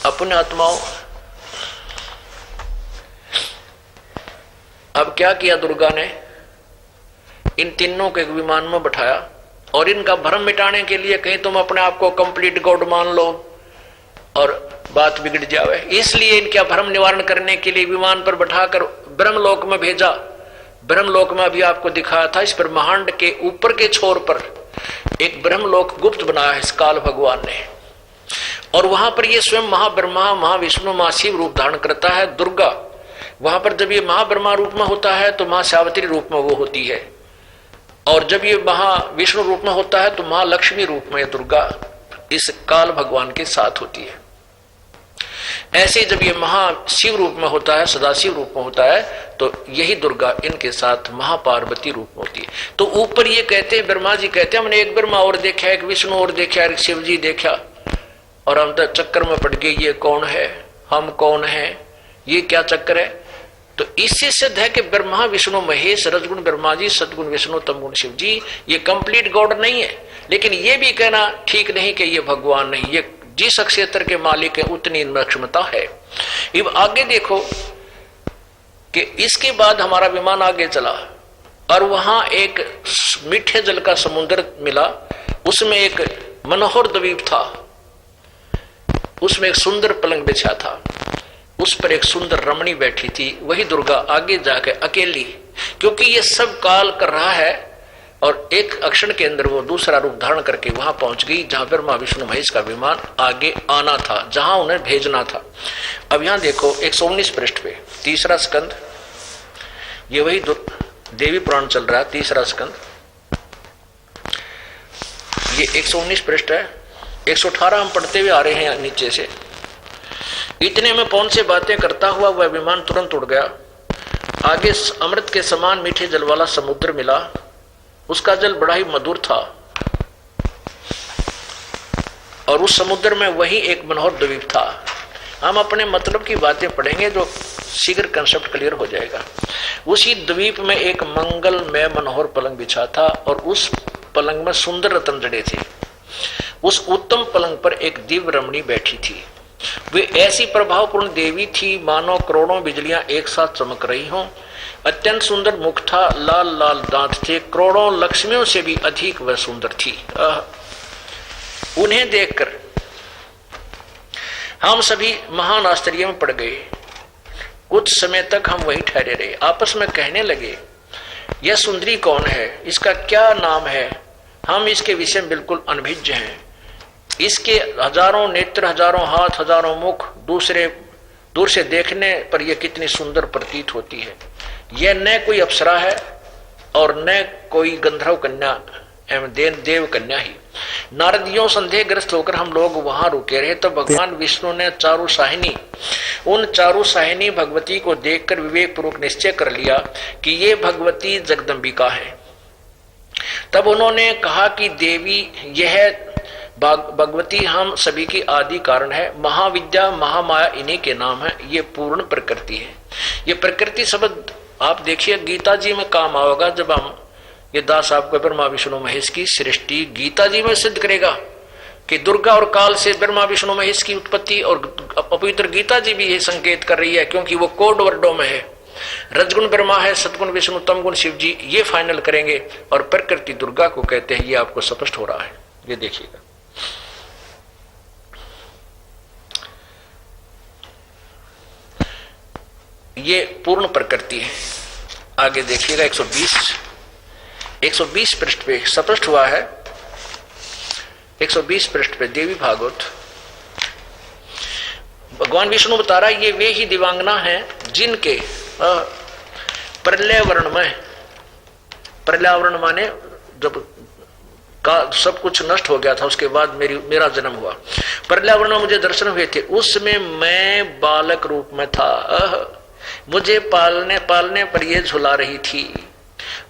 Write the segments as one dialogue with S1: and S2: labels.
S1: अपने आत्माओं, अब क्या किया दुर्गा ने, इन तीनों को एक विमान में बैठाया और इनका भ्रम मिटाने के लिए कहीं तुम अपने आप को कंप्लीट गॉड मान लो और बात बिगड़ जावे, इसलिए इनका भ्रम निवारण करने के लिए विमान पर बैठाकर ब्रह्मलोक में भेजा। ब्रह्मलोक में अभी आपको दिखाया था, इस ब्रह्मांड के ऊपर के छोर पर एक ब्रह्मलोक गुप्त बनाया है इस काल भगवान ने, और वहां पर ये स्वयं महाब्रह्मा, महाविष्णु, महाशिव रूप धारण करता है दुर्गा। वहां पर जब ये महाब्रह्मा रूप में होता है तो महासावित्री रूप में वो होती है, और जब ये महाविष्णु रूप में होता है तो महालक्ष्मी रूप में दुर्गा इस काल भगवान के साथ होती है। ऐसे जब ये महाशिव रूप में होता है, सदाशिव रूप में होता है, तो यही दुर्गा इनके साथ महापार्वती रूप में होती है। तो ऊपर ये कहते हैं, ब्रह्मा जी कहते हैं, हमने एक ब्रह्मा और देखा, एक विष्णु और देखा, एक शिव जी देखा, और हम तो चक्कर में पड़ गए, ये कौन है, हम कौन है, ये क्या चक्कर है। तो इससे सिद्ध है कि ब्रह्मा विष्णु महेश, रजगुण ब्रह्मा जी, सदगुण विष्णु, तमगुण शिव जी, ये कंप्लीट गॉड नहीं है। लेकिन ये भी कहना ठीक नहीं कि ये भगवान नहीं, ये जिस क्षेत्र के मालिक है उतनी क्षमता है। अब आगे देखो कि इसके बाद हमारा विमान आगे चला और वहां एक मीठे जल का समुद्र मिला, उसमें एक मनोहर द्वीप था, उसमें एक सुंदर पलंग बिछा था, उस पर एक सुंदर रमणी बैठी थी, वही दुर्गा आगे जाके अकेली, क्योंकि ये सब काल कर रहा है, और एक अक्षण के अंदर वो दूसरा रूप धारण करके वहां पहुंच गई जहां ब्रह्मा विष्णु महेश का विमान आगे आना था, जहां उन्हें भेजना था। अब यहां देखो 119 पृष्ठ पे तीसरा स्कंद, ये वही देवी पुराण चल रहा है, तीसरा स्कंद, ये 119 पृष्ठ है। 118 हम पढ़ते हुए आ रहे हैं नीचे से। इतने में कौन से बातें करता हुआ वह विमान तुरंत उड़ गया। आगे अमृत के समान मीठे जल वाला समुद्र मिला, उसका जल बड़ा ही मधुर था, और उस समुद्र में वही एक मनोहर द्वीप था। हम अपने मतलब की बातें पढ़ेंगे जो शीघ्र कंसेप्ट क्लियर हो जाएगा। उसी द्वीप में एक मंगलमय मनोहर पलंग बिछा था, और उस पलंग में सुंदर रत्न जड़े थे। उस उत्तम पलंग पर एक दिव्य रमणी बैठी थी। वे ऐसी प्रभावपूर्ण देवी थी मानो करोड़ों बिजलियां एक साथ चमक रही हों। अत्यंत सुंदर मुख था, लाल लाल दांत थे, करोड़ों लक्ष्मियों से भी अधिक वह सुंदर थी। उन्हें देखकर हम सभी महान आश्चर्य में पड़ गए। कुछ समय तक हम वहीं ठहरे रहे, आपस में कहने लगे, यह सुंदरी कौन है, इसका क्या नाम है, हम इसके विषय में बिल्कुल अनभिज्ञ हैं। इसके हजारों नेत्र, हजारों हाथ, हजारों मुख, दूर से देखने पर यह कितनी सुंदर प्रतीत होती है। यह न कोई अप्सरा है और न कोई गंधर्व कन्या एवं देव कन्या ही। नारदियों संदेहग्रस्त होकर हम लोग वहां रुके रहे, तो भगवान विष्णु ने उन चारु साहिनी भगवती को देखकर विवेक पूर्वक निश्चय कर लिया कि ये भगवती जगदम्बिका है। तब उन्होंने कहा कि देवी, यह भगवती हम सभी की आदि कारण है, महाविद्या महामाया इन्हीं के नाम है, ये पूर्ण प्रकृति है। ये प्रकृति शब्द आप देखिए गीता जी में काम आएगा, जब हम ये दास आपको ब्रह्मा विष्णु महेश की सृष्टि गीता जी में सिद्ध करेगा कि दुर्गा और काल से ब्रह्मा विष्णु महेश की उत्पत्ति, और पवित्र गीता जी भी ये संकेत कर रही है, क्योंकि वो कोड वर्डों में है। रजगुण ब्रह्मा है, सदगुण विष्णु, तमगुण शिव जी, ये फाइनल करेंगे, और प्रकृति दुर्गा को कहते हैं। ये आपको स्पष्ट हो रहा है, ये देखिएगा। ये पूर्ण प्रकृति है। आगे देखिएगा 120 पृष्ठ पे स्पष्ट हुआ है। 120 पृष्ठ पे देवी भागवत भगवान विष्णु बता रहा है, ये वे ही दिव्यांगना हैं जिनके प्रलयावरण माने जब का सब कुछ नष्ट हो गया था, उसके बाद मेरा जन्म हुआ। प्रलयावरण में मुझे दर्शन हुए थे, उसमें मैं बालक रूप में था। मुझे पालने पर ये झुला रही थी।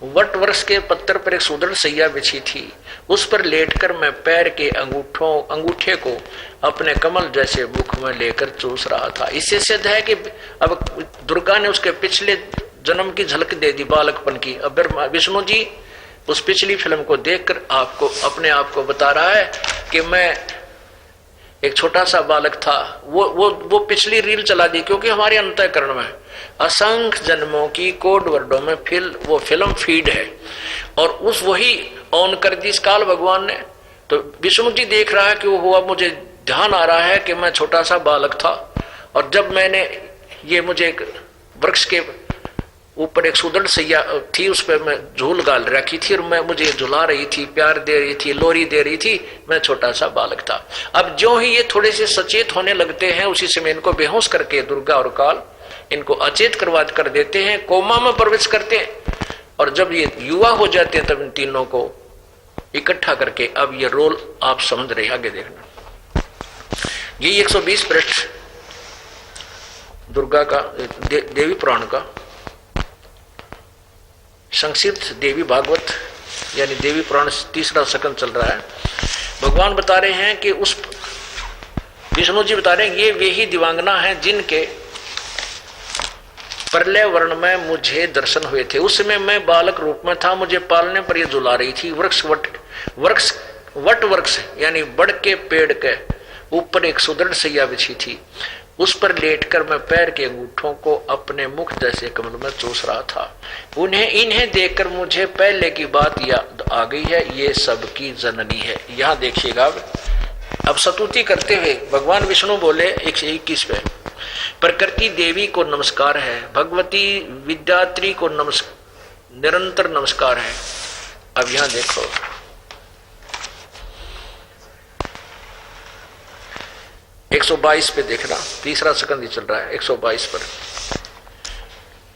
S1: वट वृक्ष के पत्थर पर एक सुदृढ़ सैया बिछी थी, उस पर लेटकर मैं पैर के अंगूठे को अपने कमल जैसे मुख में लेकर चूस रहा था। इससे सिद्ध है कि अब दुर्गा ने उसके पिछले जन्म की झलक दे दी, बालकपन की। अब विष्णु जी उस पिछली फिल्म को देखकर आपको अपने आप को बता रहा है कि मैं एक छोटा सा बालक था, वो पिछली रील चला दी, क्योंकि हमारे अंतःकरण में असंख्य जन्मों की कोड वर्डों में वो फिल्म फीड है, और उस वही ऑन कर दी इस काल भगवान ने। तो विष्णु जी देख रहा है कि वो हुआ, मुझे ध्यान आ रहा है कि मैं छोटा सा बालक था, और जब मैंने ये मुझे एक वृक्ष के ऊपर एक सुदृढ़ सैया थी, उस पर मैं झूल गाल रखी थी, और मैं मुझे झुला रही थी, प्यार दे रही थी, लोरी दे रही थी, मैं छोटा सा बालक था। अब जो ही ये थोड़े से सचेत होने लगते हैं, उसी समय इनको बेहोश करके दुर्गा और काल इनको अचेत कर देते हैं, कोमा में प्रवेश करते हैं, और जब ये युवा हो जाते हैं तब इन तीनों को इकट्ठा करके, अब ये रोल आप समझ रहे हैं, आगे देखना। ये 120 पृष्ठ दुर्गा का देवी पुराण का संक्षिप्त देवी भागवत यानी देवी पुराण तीसरा सकंद चल रहा है। भगवान बता रहे हैं कि उस विष्णु जी बता रहे हैं ये वे ही दिवांगना हैं जिनके प्रलय वर्ण में मुझे दर्शन हुए थे। उस समय मैं बालक रूप में था, मुझे पालने पर यह झुला रही थी। वट वृक्ष यानी बड़ के पेड़ के ऊपर एक सुदृढ़ सैया बिछी थी, उस पर लेटकर मैं पैर के अंगूठों को अपने मुख जैसे कमल में चूस रहा था। इन्हें देखकर मुझे पहले की बात याद आ गई है, ये सबकी जननी है। यहाँ देखिएगा, अब स्तुति करते हुए भगवान विष्णु बोले 121 पे, प्रकृति देवी को नमस्कार है, भगवती विद्यात्री को निरंतर नमस्कार है। अब यहाँ देखो, एक 122 पे देखना, तीसरा सकंद ही चल रहा है 122 पर।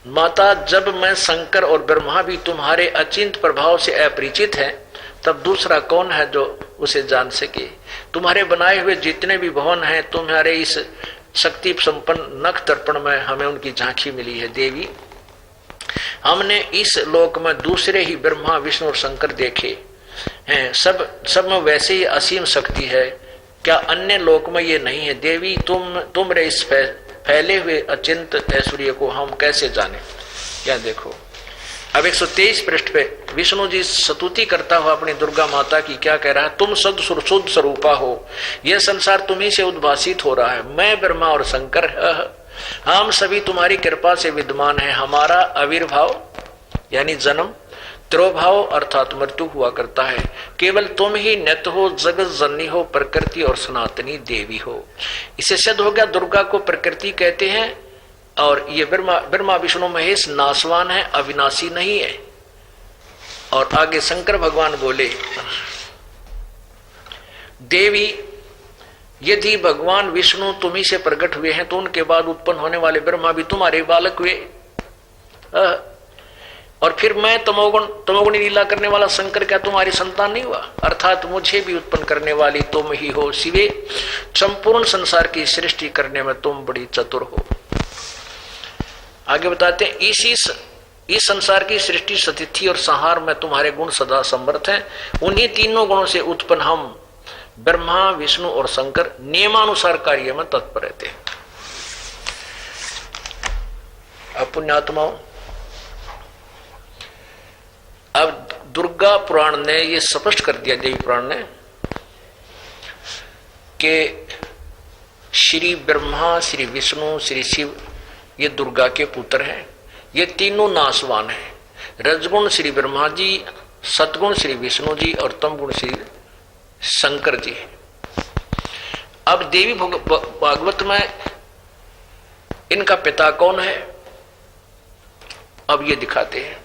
S1: माता, जब मैं शंकर और ब्रह्मा भी तुम्हारे अचिंत प्रभाव से अपरिचित हैं, तब दूसरा कौन है जो उसे जान सके। तुम्हारे बनाए हुए जितने भी भवन हैं, तुम्हारे इस शक्ति संपन्न नख तर्पण में हमें उनकी झांकी मिली है। देवी, हमने इस लोक में दूसरे ही ब्रह्मा विष्णु और शंकर देखे हैं, सब में वैसे ही असीम शक्ति है, क्या अन्य लोक में ये नहीं है। देवी, तुमरे इस फैले हुए अचिंत ऐश्वर्य को हम कैसे जाने। क्या देखो, अब 123 पृष्ठ पे विष्णु जी स्तुति करता हुआ अपनी दुर्गा माता की क्या कह रहा है, तुम शुद्ध स्वरूपा हो, यह संसार तुम्ही से उद्भासित हो रहा है। मैं ब्रह्मा और शंकर हम सभी तुम्हारी कृपा से विद्यमान है। हमारा आविर्भाव यानी जन्म, तिरोभाव अर्थात मृत्यु हुआ करता है। केवल तुम ही नित्य हो, जगत जननी हो, प्रकृति और सनातनी देवी हो। इसे सिद्ध हो गया, दुर्गा को प्रकृति कहते हैं, और ये ब्रह्मा विष्णु महेश नासवान है, अविनाशी नहीं है। और आगे शंकर भगवान बोले, देवी, यदि भगवान विष्णु तुम्ही से प्रकट हुए हैं, तो उनके बाद उत्पन्न होने वाले ब्रह्मा भी तुम्हारे बालक हुए, और फिर मैं तमोगुणी लीला करने वाला शंकर क्या तुम्हारी संतान नहीं हुआ। अर्थात मुझे भी उत्पन्न करने वाली तुम ही हो। शिवे, संपूर्ण संसार की सृष्टि करने में तुम बड़ी चतुर हो। आगे बताते हैं, इस संसार की सृष्टि, स्थिति और संहार में तुम्हारे गुण सदा समर्थ हैं। उन्हीं तीनों गुणों से उत्पन्न हम ब्रह्मा विष्णु और शंकर नियमानुसार कार्य में तत्पर रहते हैं। अब पुण्यात्माओं, अब दुर्गा पुराण ने ये स्पष्ट कर दिया, देवी पुराण ने, कि श्री ब्रह्मा, श्री विष्णु, श्री शिव ये दुर्गा के पुत्र हैं। ये तीनों नासवान हैं। रजगुण श्री ब्रह्मा जी, सतगुण श्री विष्णु जी और तमगुण श्री शंकर जी। अब देवी भागवत में इनका पिता कौन है, अब ये दिखाते हैं।